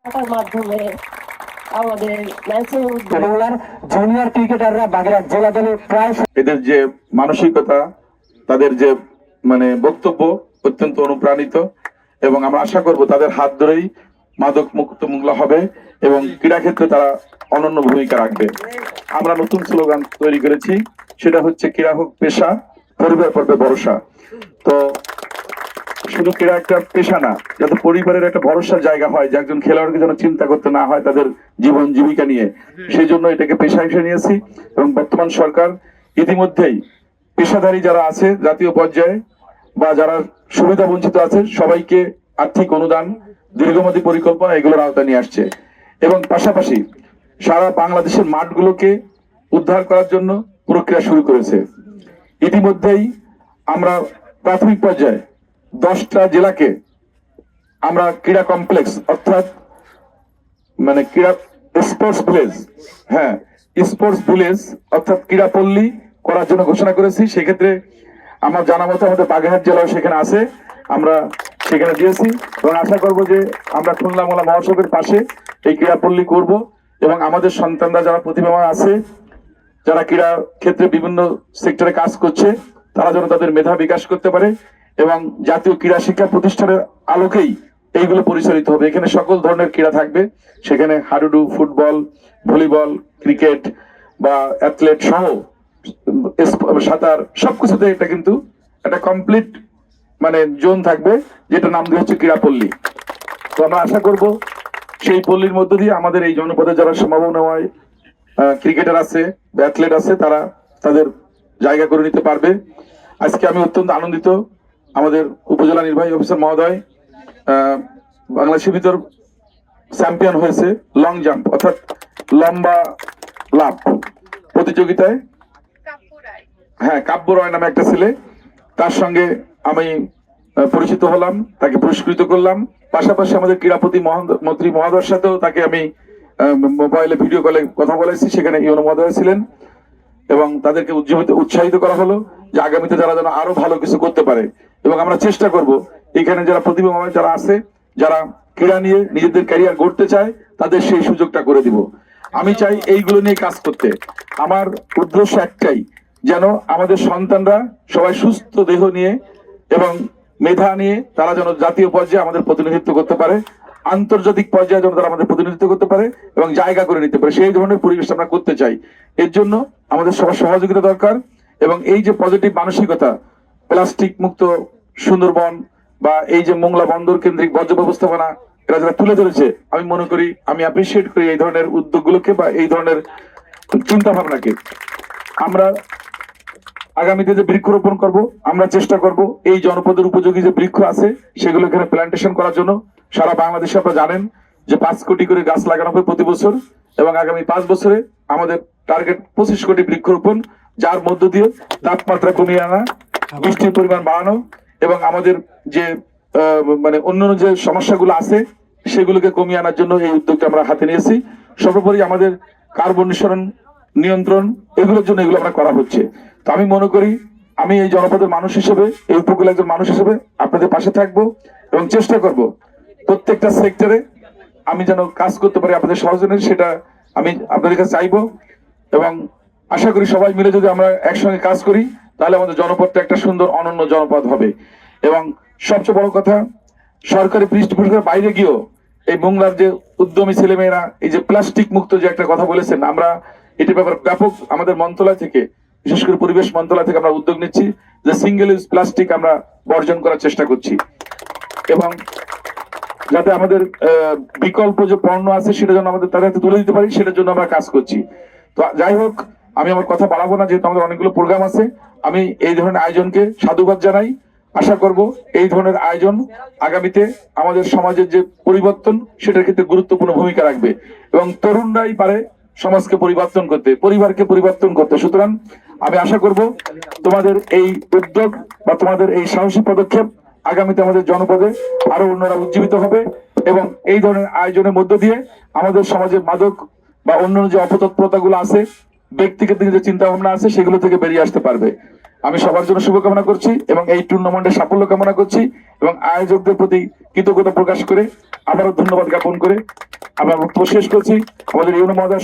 মাধ্যমে আমাদের জুনিয়র ক্রিকেটাররা বাগেরহাট জেলা দলে প্রায় এদের যে মানসিকতা, তাদের যে বক্তব্য অত্যন্ত অনুপ্রাণিত, এবং আমরা আশা করব তাদের হাত ধরেই মাদক মুক্ত মোংলা হবে এবং ক্রীড়া ক্ষেত্রে তারা অনন্য ভূমিকা রাখবে। আমরা নতুন স্লোগান তৈরি করেছি, সেটা হচ্ছে ক্রীড়া হোক পেশা, পরিবার পর্বে ভরসা। তো শুধু ক্রীড়া একটা পেশা না, যাতে পরিবারের একটা ভরসার জায়গা হয়, যে একজন খেলোয়াড়কে যেন চিন্তা করতে না হয় তাদের জীবন জীবিকা নিয়ে, সেই জন্য এটাকে পেশা হিসেবে নিয়েছি। এবং বর্তমান সরকার ইতিমধ্যেই পেশাধারী যারা আছে জাতীয় পর্যায়ে বা যারা সুবিধা বঞ্চিত আছে সবাইকে আর্থিক অনুদান, দীর্ঘমেয়াদী পরিকল্পনা এগুলোর আওতায় নিয়ে আসছে। এবং পাশাপাশি সারা বাংলাদেশের মাঠগুলোকে উদ্ধার করার জন্য প্রক্রিয়া শুরু করেছে। ইতিমধ্যেই আমরা প্রাথমিক পর্যায়ে 10টা জেলাকে আমরা ক্রীড়া কমপ্লেক্স অর্থাৎ ক্রীড়া স্পোর্টস ভিলেজ, স্পোর্টস ভিলেজ অর্থাৎ ক্রীড়াপল্লী করার জন্য ঘোষণা করেছি। সেক্ষেত্রে আমার জানা মতো আমাদের বাগেরহাট জেলাও সেখানে আছে, আমরা সেখানে দিয়েছি। এবং আশা করব যে আমরা খুলনা মোলা মহাসড়কের পাশে এই ক্রীড়াপল্লী করব, এবং আমাদের সন্তানরা যারা প্রতিভাবান আছে, যারা ক্রীড়া ক্ষেত্রে বিভিন্ন সেক্টরে কাজ করছে, তারা যেন তাদের মেধা বিকাশ করতে পারে এবং জাতীয় ক্রীড়া শিক্ষা প্রতিষ্ঠানের আলোকেই এইগুলো পরিচালিত হবে। এখানে সকল ধরনের ক্রীড়া থাকবে, সেখানে হাডুডু, ফুটবল, ভলিবল, ক্রিকেট বা অ্যাথলেট সহ সাঁতার সবকিছুতে এটা কিন্তু একটা কমপ্লিট জোন থাকবে, যেটা নাম দিয়ে হচ্ছে ক্রীড়াপল্লী। তো আমরা আশা করব সেই পল্লীর মধ্য দিয়ে আমাদের এই জনপদে যারা সম্ভাবনাময় ক্রিকেটার আছে, অ্যাথলেট আছে, তারা তাদের জায়গা করে নিতে পারবে। আজকে আমি অত্যন্ত আনন্দিত, আমাদের উপজেলা নির্বাহী অফিসার মহোদয় বাংলাদেশের ভিতর চ্যাম্পিয়ন হয়েছে লং জাম্প অর্থাৎ লম্বা লাফ প্রতিযোগিতায়। কাব্য রায় নামে একটা ছেলে, তার সঙ্গে আমি পরিচিত হলাম, তাকে পুরস্কৃত করলাম। পাশাপাশি আমাদের ক্রীড়াপতি মন্ত্রী মহোদয়ের সাথেও তাকে আমি মোবাইলে ভিডিও কলে কথা বলেছি, সেখানে ইউনো মহোদয় ছিলেন, এবং তাদেরকে উৎসাহিত করা হলো যে আগামীতে যারা যেন আরো ভালো কিছু করতে পারে। এবং আমরা চেষ্টা করব এখানে যারা প্রতিভাবান যারা আছে, যারা ক্রীড়া নিয়ে নিজেদের ক্যারিয়ার গড়তে চায়, তাদের সেই সুযোগটা করে দিব। আমি চাই এইগুলো নিয়ে কাজ করতে। আমার উদ্দেশ্য একটাই, যেন আমাদের সন্তানরা সবাই সুস্থ দেহ নিয়ে এবং মেধা নিয়ে তারা যেন জাতীয় পর্যায়ে আমাদের প্রতিনিধিত্ব করতে পারে, আন্তর্জাতিক পর্যায়ে যেন তারা আমাদের প্রতিনিধিত্ব করতে পারে এবং জায়গা করে নিতে পারে, সেই ধরনের পরিবেশ আমরা করতে চাই। এর জন্য আমাদের সবার সহযোগিতা দরকার। এবং এই যে পজিটিভ মানসিকতা, প্লাস্টিক মুক্ত সুন্দরবন বা এই যে মোংলা বন্দর কেন্দ্রিক বর্জ্য ব্যবস্থাপনা এরা যারা তুলে ধরেছে, আমি মনে করি, আমি অ্যাপ্রিসিয়েট করি এই ধরনের উদ্যোগগুলোকে বা এই ধরনের চিন্তা ভাবনাকে। আমরা আগামীতে যে বৃক্ষরোপণ করব, আমরা চেষ্টা করব এই জনপদের উপযোগী যে বৃক্ষ আছে সেগুলো এখানে প্ল্যান্টেশন করার জন্য। সারা বাংলাদেশে আপনারা জানেন যে 5 কোটি করে গাছ লাগানো হবে প্রতি বছর, এবং আগামী 5 বছরে আমাদের টার্গেট 25 কোটি বৃক্ষরোপণ, যার মধ্য দিয়ে তাপমাত্রা কমিয়ে আনা, বৃষ্টির পরিমাণ বাড়ানো এবং আমাদের যে অন্যান্য যে সমস্যাগুলো আছে সেগুলোকে কমিয়ে আনার জন্য এই উদ্যোগটা আমরা হাতে নিয়েছি। সর্বোপরি আমাদের কার্বন নিয়ন্ত্রণ এগুলোর জন্য এগুলো আমরা করা হচ্ছে। তো আমি মনে করি আমি এই জনপদের মানুষ হিসেবে, এই উপকূলের একজন মানুষ হিসেবে আপনাদের পাশে থাকবো এবং চেষ্টা করব প্রত্যেকটা সেক্টরে আমি যেন কাজ করতে পারি আপনাদের সহযোগিতা, সেটা আমি আপনাদের কাছে চাইবো। এবং আশা করি সবাই মিলে যদি আমরা একসঙ্গে কাজ করি, তাহলে আমাদের জনপদটা একটা সুন্দর অনন্য জনপদ হবে। এবং সবচেয়ে বড় কথা, সরকারি পৃষ্ঠপোষকের বাইরে গিয়েও এই মোংলার যে উদ্যমী ছেলেমেয়েরা এই যে প্লাস্টিক মুক্ত যে একটা কথা বলেছেন, আমরা এটির ব্যাপারে ব্যাপক আমাদের মন্ত্রণালয় থেকে, বিশেষ করে পরিবেশ মন্ত্রণালয় থেকে আমরা উদ্যোগ নিচ্ছি যে সিঙ্গেল ইউজ প্লাস্টিক আমরা বর্জন করার চেষ্টা করছি, এবং যাতে আমাদের বিকল্প যে পণ্য আছে সেটা যেন আমাদের তাদের হাতে তুলে দিতে পারি, সেটার জন্য আমরা কাজ করছি। তো যাই হোক, আমি আমার কথা বাড়াবো না, যেহেতু আমাদের অনেকগুলো প্রোগ্রাম আছে। আমি এই ধরনের আয়োজনকে সাধুবাদ জানাই। আশা করব এই ধরনের আয়োজন আগামীতে আমাদের সমাজের যে পরিবর্তন সেটার ক্ষেত্রে গুরুত্বপূর্ণ ভূমিকা রাখবে, এবং তরুণরাই পারে সমাজকে পরিবর্তন করতে, পরিবারকে পরিবর্তন করতে। সুতরাং আমি আশা করব তোমাদের এই উদ্যোগ বা তোমাদের এই সাহসী পদক্ষেপ আগামীতে আমাদের জনপদে আরো অন্যরা উজ্জীবিত হবে, এবং এই ধরনের আয়োজনের মধ্য দিয়ে আমাদের সমাজে মাদক বা অন্যান্য যে অপতৎপরতাগুলো আছে, ব্যক্তিগত যে চিন্তা ভাবনা আছে, সেগুলো থেকে বেরিয়ে আসতে পারবে। আমি সবার জন্য শুভকামনা করছি এবং এই টুর্নামেন্টের সাফল্য কামনা করছি, এবং আয়োজকদের প্রতি কৃতজ্ঞতা প্রকাশ করে আবারও ধন্যবাদ জ্ঞাপন করে আমার বক্তব্য শেষ করছি। আমাদের ইউনো মহোদয়